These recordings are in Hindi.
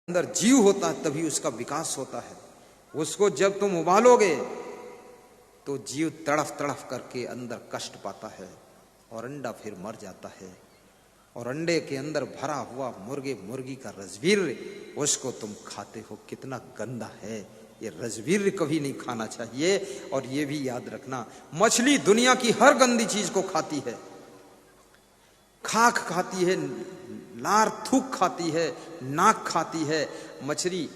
अंदर जीव होता है तभी उसका विकास होता है। उसको जब तुम उबालोगे तो जीव तड़फ तड़फ करके अंदर कष्ट पाता है और अंडा फिर मर जाता है। और अंडे के अंदर भरा हुआ मुर्गे मुर्गी का रजवीर उसको तुम खाते हो, कितना गंदा है ये रजवीर, कभी नहीं खाना चाहिए। और ये भी याद रखना, मछली दुनिया की हर गंदी चीज को खाती है, खाक खाती है, लार थूक खाती है, नाक खाती है। मछली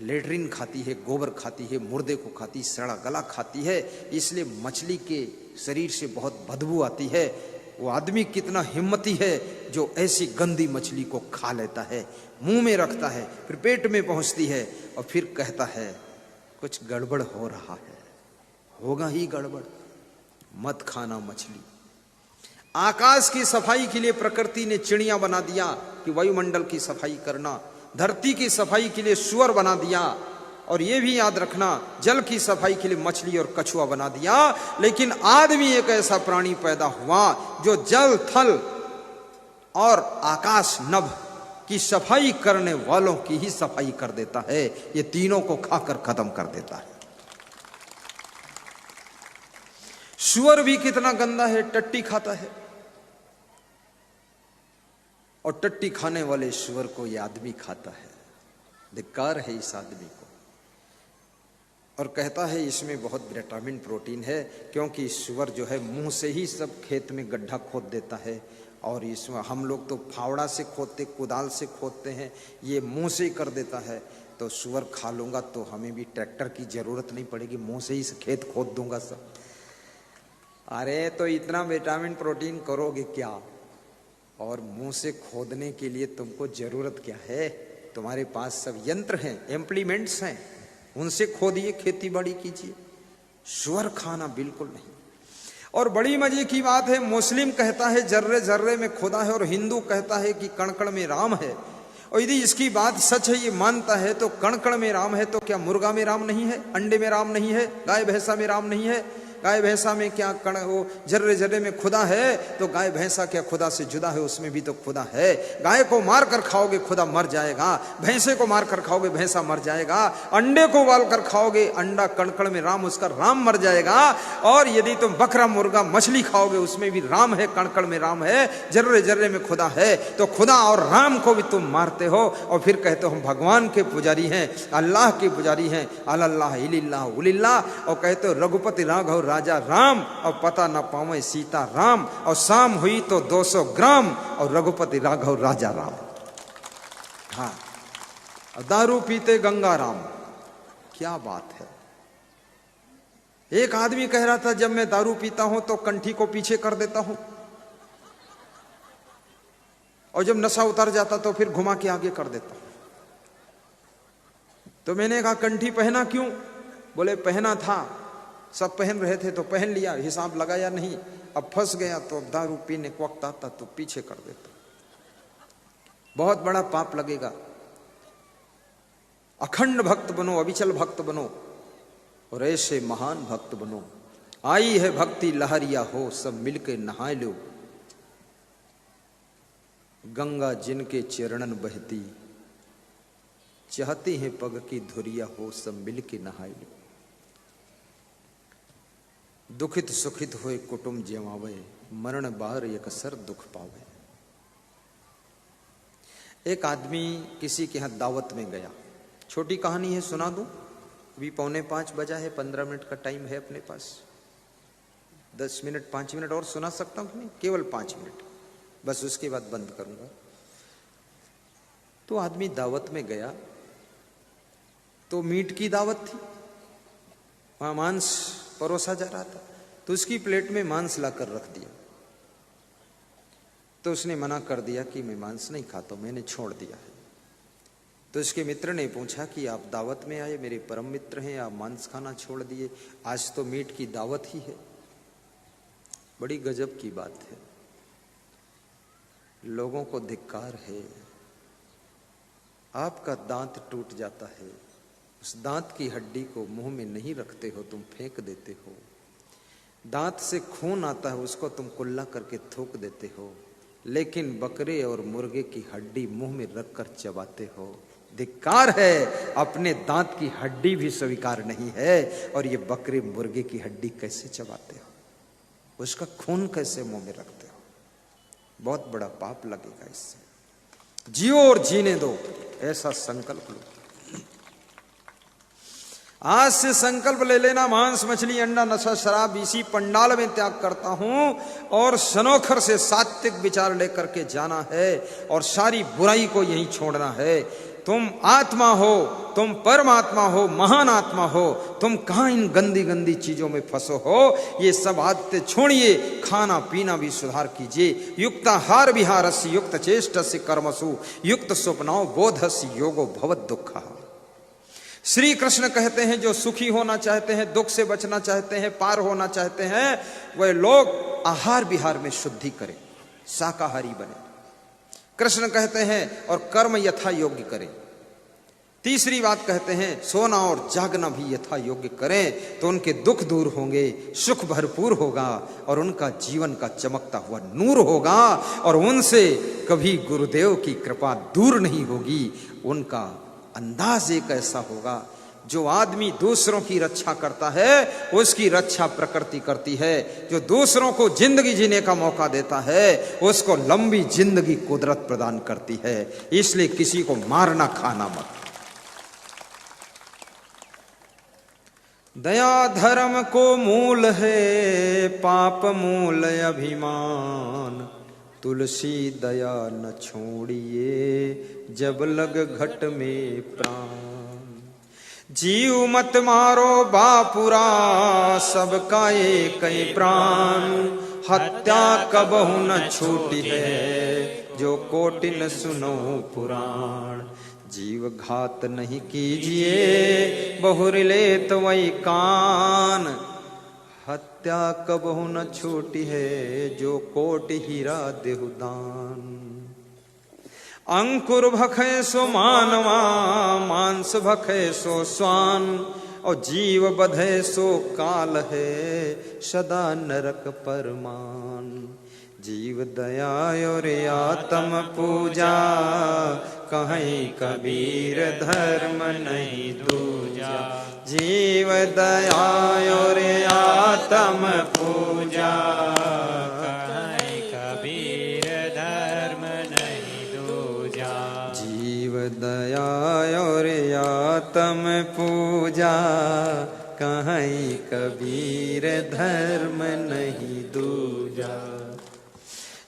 लेटरिन खाती है, गोबर खाती है, मुर्दे को खाती, सड़ा गला खाती है। इसलिए मछली के शरीर से बहुत बदबू आती है। वो आदमी कितना हिम्मती है जो ऐसी गंदी मछली को खा लेता है, मुंह में रखता है, फिर पेट में पहुंचती है और फिर कहता है कुछ गड़बड़ हो रहा है। होगा ही गड़बड़, मत खाना मछली। आकाश की सफाई के लिए प्रकृति ने चिड़िया बना दिया कि वायुमंडल की सफाई करना, धरती की सफाई के लिए सूअर बना दिया, और ये भी याद रखना जल की सफाई के लिए मछली और कछुआ बना दिया। लेकिन आदमी एक ऐसा प्राणी पैदा हुआ जो जल थल और आकाश नभ की सफाई करने वालों की ही सफाई कर देता है। ये तीनों को खाकर खत्म कर देता है। सूअर भी कितना गंदा है, टट्टी खाता है, और टट्टी खाने वाले सूअर को यह आदमी खाता है। धिक्कार है इस आदमी को। और कहता है इसमें बहुत विटामिन प्रोटीन है, क्योंकि सूअर जो है मुंह से ही सब खेत में गड्ढा खोद देता है। और इसमें हम लोग तो फावड़ा से खोदते, कुदाल से खोदते हैं, ये मुंह से ही कर देता है। तो सूअर खा लूंगा तो हमें भी ट्रैक्टर की जरूरत नहीं पड़ेगी, मुंह से ही खेत खोद दूंगा सब। अरे तो इतना विटामिन प्रोटीन करोगे क्या? और मुंह से खोदने के लिए तुमको जरूरत क्या है? तुम्हारे पास सब यंत्र हैं, इम्प्लीमेंट्स हैं, उनसे खोदिए, खेती बाड़ी कीजिए। सूअर खाना बिल्कुल नहीं। और बड़ी मजे की बात है, मुस्लिम कहता है जर्रे जर्रे में खुदा है, और हिंदू कहता है कि कण कण में राम है। और यदि इसकी बात सच है, ये मानता है, तो कण कण में राम है तो क्या मुर्गा में राम नहीं है? अंडे में राम नहीं है? गाय भैंसा में राम नहीं है? गाय भैंसा में क्या कण वो जर्रे जर्रे में खुदा है? तो गाय भैंसा क्या खुदा से जुदा है? उसमें भी तो खुदा है। गाय को मार कर खाओगे खुदा मर जाएगा, भैंसे को मार कर खाओगे भैंसा मर जाएगा, अंडे को उबाल कर खाओगे अंडा कणकण में राम, उसका राम मर जाएगा। और यदि तुम बकरा मुर्गा मछली खाओगे उसमें भी राम है, कणकण में राम है, जर्रे जर्रे में खुदा है। तो खुदा और राम को भी तुम मारते हो और फिर कहते हो हम भगवान के पुजारी हैं, अल्लाह के पुजारी हैं, अल्लाह इल्लाह उलिल्लाह। और कहते हो रघुपति राघव राजा राम, और पता ना पावे सीता राम, और शाम हुई तो 200 ग्राम, और रघुपति राघव राजा राम। हाँ, दारू पीते गंगा राम, क्या बात है। एक आदमी कह रहा था जब मैं दारू पीता हूं तो कंठी को पीछे कर देता हूं, और जब नशा उतर जाता तो फिर घुमा के आगे कर देता हूं। तो मैंने कहा कंठी पहना क्यों? बोले पहना था, सब पहन रहे थे तो पहन लिया, हिसाब लगाया नहीं, अब फंस गया तो अब दारू पीने को वक्त आता तो पीछे कर देता। बहुत बड़ा पाप लगेगा। अखंड भक्त बनो, अविचल भक्त बनो, और ऐसे महान भक्त बनो। आई है भक्ति लहरिया हो, सब मिलके नहा लो। गंगा जिनके चरणन बहती, चाहती है पग की धुरिया हो, सब मिलके नहा लो। दुखित सुखित होए कुटुंब जेवावे, मरण बाहर एक सर दुख पावे। एक आदमी किसी के यहां दावत में गया। छोटी कहानी है, सुना दूं? अभी 4:45 बजा है, 15 मिनट का टाइम है अपने पास। 10 मिनट 5 मिनट और सुना सकता हूं कि नहीं? केवल 5 मिनट बस, उसके बाद बंद करूंगा। तो आदमी दावत में गया तो मीट की दावत थी, वहां मांस परोसा जा रहा था, तो उसकी प्लेट में मांस लाकर रख दिया। तो उसने मना कर दिया कि मैं मांस नहीं खाता, मैंने छोड़ दिया है। तो उसके मित्र ने पूछा कि आप दावत में आए, मेरे परम मित्र हैं, आप मांस खाना छोड़ दिए, आज तो मीट की दावत ही है। बड़ी गजब की बात है। लोगों को धिक्कार है। आपका दांत टूट जाता है, उस दांत की हड्डी को मुंह में नहीं रखते हो, तुम फेंक देते हो। दांत से खून आता है, उसको तुम कुल्ला करके थूक देते हो। लेकिन बकरे और मुर्गे की हड्डी मुंह में रखकर चबाते हो। धिक्कार है, अपने दांत की हड्डी भी स्वीकार नहीं है, और ये बकरे मुर्गे की हड्डी कैसे चबाते हो, उसका खून कैसे मुंह में रखते हो, बहुत बड़ा पाप लगेगा इससे। जियो और जीने दो, ऐसा संकल्प लो। आज से संकल्प ले लेना, मांस मछली अंडा नशा शराब इसी पंडाल में त्याग करता हूं, और सनोखर से सात्विक विचार लेकर के जाना है, और सारी बुराई को यहीं छोड़ना है। तुम आत्मा हो, तुम परमात्मा हो, महान आत्मा हो, तुम कहां इन गंदी गंदी चीजों में फंसो हो। ये सब आदतें छोड़िए, खाना पीना भी सुधार कीजिए। युक्ताहार विहारस्य युक्त चेष्टस्य कर्मसु युक्त स्वप्नौ बोधस्य योगो भवत दुःखः। श्री कृष्ण कहते हैं जो सुखी होना चाहते हैं, दुख से बचना चाहते हैं, पार होना चाहते हैं, वह लोग आहार विहार में शुद्धि करें, शाकाहारी बने। कृष्ण कहते हैं और कर्म यथा योग्य करें। तीसरी बात कहते हैं सोना और जागना भी यथा योग्य करें, तो उनके दुख दूर होंगे, सुख भरपूर होगा, और उनका जीवन का चमकता हुआ नूर होगा, और उनसे कभी गुरुदेव की कृपा दूर नहीं होगी। उनका अंदाज एक ऐसा होगा, जो आदमी दूसरों की रक्षा करता है उसकी रक्षा प्रकृति करती है, जो दूसरों को जिंदगी जीने का मौका देता है उसको लंबी जिंदगी कुदरत प्रदान करती है। इसलिए किसी को मारना खाना मत। दया धर्म को मूल है, पाप मूल अभिमान, तुलसी दया न छोड़िए, जब लग घट में प्राण। जीव मत मारो बापुरा, सबका एक ही प्राण, हत्या कबहु न छूटी है, जो कोटि न सुनो पुराण। जीव घात नहीं कीजिए, बहुरिले तो वही कान, हत्या कबहु न छूटी है, जो कोटि हीरा देहुदान। अंकुर भखे सो मानवा, मांस भखे सो स्वान, और जीव बधे सो काल है, सदा नरक परमान। जीव दया और आत्म पूजा, कहीं कबीर धर्म नहीं दूजा। जीव दया और आत्म पूजा, कहीं कबीर धर्म नहीं दूजा। जीव दया और आत्म पूजा, कहीं कबीर धर्म नहीं दूजा।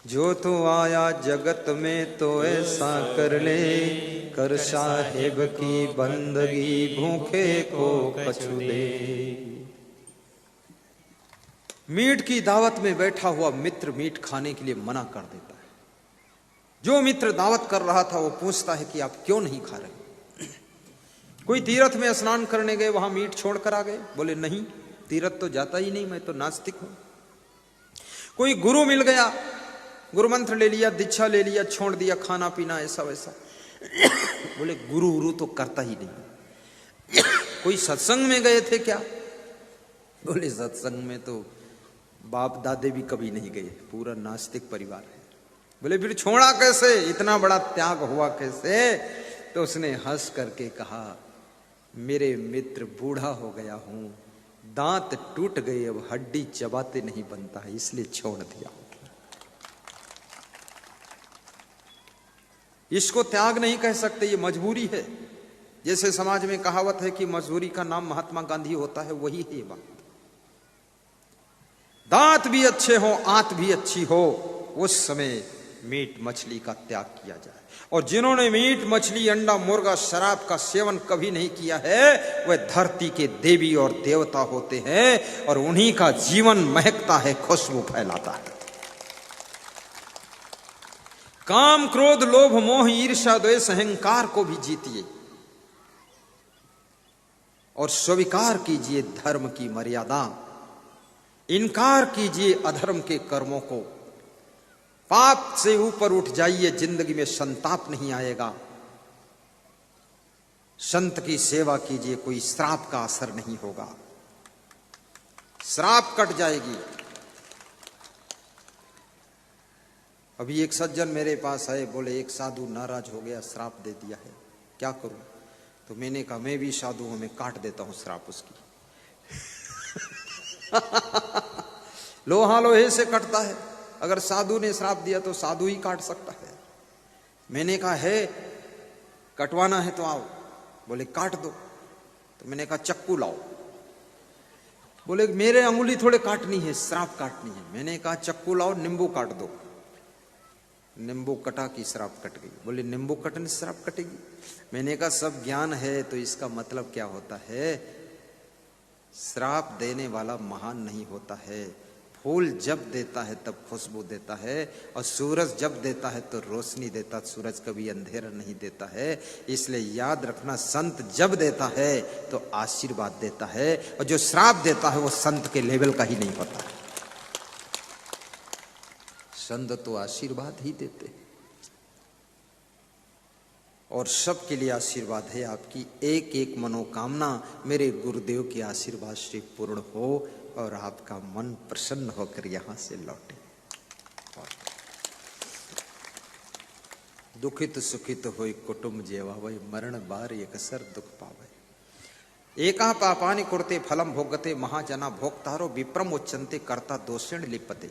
जो तो आया जगत में तो ऐसा कर ले, कर साहेब की बंदगी, भूखे को कछु दे। मीट की दावत में बैठा हुआ मित्र मीट खाने के लिए मना कर देता है। जो मित्र दावत कर रहा था वो पूछता है कि आप क्यों नहीं खा रहे। कोई तीर्थ में स्नान करने गए, वहां मीट छोड़ कर आ गए, बोले नहीं तीर्थ तो जाता ही नहीं, मैं तो नास्तिक हूं। कोई गुरु मिल गया, गुरु मंत्र ले लिया, दीक्षा ले लिया, छोड़ दिया खाना पीना ऐसा वैसा, बोले गुरु गुरु तो करता ही नहीं। कोई सत्संग में गए थे क्या, बोले सत्संग में तो बाप दादे भी कभी नहीं गए, पूरा नास्तिक परिवार है। बोले फिर छोड़ा कैसे, इतना बड़ा त्याग हुआ कैसे। तो उसने हंस करके कहा मेरे मित्र बूढ़ा हो गया हूं, दांत टूट गए, अब हड्डी चबाते नहीं बनता है, इसलिए छोड़ दिया। इसको त्याग नहीं कह सकते, ये मजबूरी है। जैसे समाज में कहावत है कि मजबूरी का नाम महात्मा गांधी होता है, वही है बात। दांत भी अच्छे हो, आंत भी अच्छी हो, उस समय मीट मछली का त्याग किया जाए। और जिन्होंने मीट मछली अंडा मुर्गा शराब का सेवन कभी नहीं किया है, वह धरती के देवी और देवता होते हैं, और उन्हीं का जीवन महकता है, खुशबू फैलाता है। काम क्रोध लोभ मोह ईर्ष्या द्वेष अहंकार को भी जीतिए, और स्वीकार कीजिए धर्म की मर्यादा, इनकार कीजिए अधर्म के कर्मों को। पाप से ऊपर उठ जाइए, जिंदगी में संताप नहीं आएगा। संत की सेवा कीजिए, कोई श्राप का असर नहीं होगा, श्राप कट जाएगी। अभी एक सज्जन मेरे पास आए, बोले एक साधु नाराज हो गया, श्राप दे दिया है। क्या करूं? तो मैंने कहा मैं भी साधु हूं, मैं काट देता हूं श्राप उसकी। लोहा लोहे से कटता है, अगर साधु ने श्राप दिया तो साधु ही काट सकता है। मैंने कहा है कटवाना है तो आओ। बोले काट दो। तो मैंने कहा चक्कू लाओ। बोले मेरे अंगुली थोड़े काटनी है, श्राप काटनी है। मैंने कहा चक्कू लाओ, नींबू काट दो। नींबू कटा की श्राप कट गई। बोले नींबू कटने से श्राप कटेगी? मैंने कहा सब ज्ञान है तो इसका मतलब क्या होता है? श्राप देने वाला महान नहीं होता है। फूल जब देता है तब खुशबू देता है, और सूरज जब देता है तो रोशनी देता, सूरज कभी अंधेरा नहीं देता है। इसलिए याद रखना, संत जब देता है तो आशीर्वाद देता है, और जो श्राप देता है वो संत के लेवल का ही नहीं होता। संत तो आशीर्वाद ही देते हैं, और सबके लिए आशीर्वाद है। आपकी एक एक मनोकामना मेरे गुरुदेव के आशीर्वाद से पूर्ण हो, और आपका मन प्रसन्न होकर यहां से लौटे। दुखित सुखित होई कुटुंब जेवावै, मरण बार एकसर दुख पावै। एका पापानि कुरते फलम भोगते, महाजना भोक्तारो विप्रम उच्चन्ते, कर्ता दोषेण लिपते।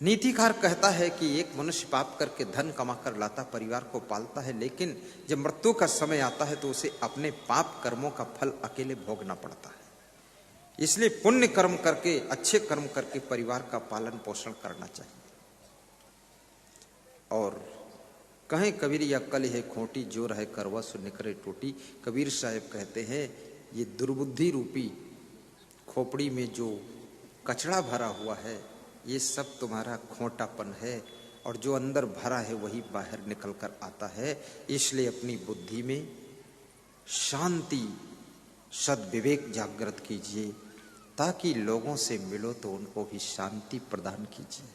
नीतिकार कहता है कि एक मनुष्य पाप करके धन कमाकर लाता, परिवार को पालता है, लेकिन जब मृत्यु का समय आता है तो उसे अपने पाप कर्मों का फल अकेले भोगना पड़ता है। इसलिए पुण्य कर्म करके, अच्छे कर्म करके परिवार का पालन पोषण करना चाहिए। और कहें कबीर या कल है खोटी, जो रहे करवा सो निकरे टूटी। कबीर साहब कहते हैं ये दुर्बुद्धि रूपी खोपड़ी में जो कचड़ा भरा हुआ है, ये सब तुम्हारा खोटापन है, और जो अंदर भरा है वही बाहर निकल कर आता है। इसलिए अपनी बुद्धि में शांति, सद्विवेक जागृत कीजिए, ताकि लोगों से मिलो तो उनको भी शांति प्रदान कीजिए।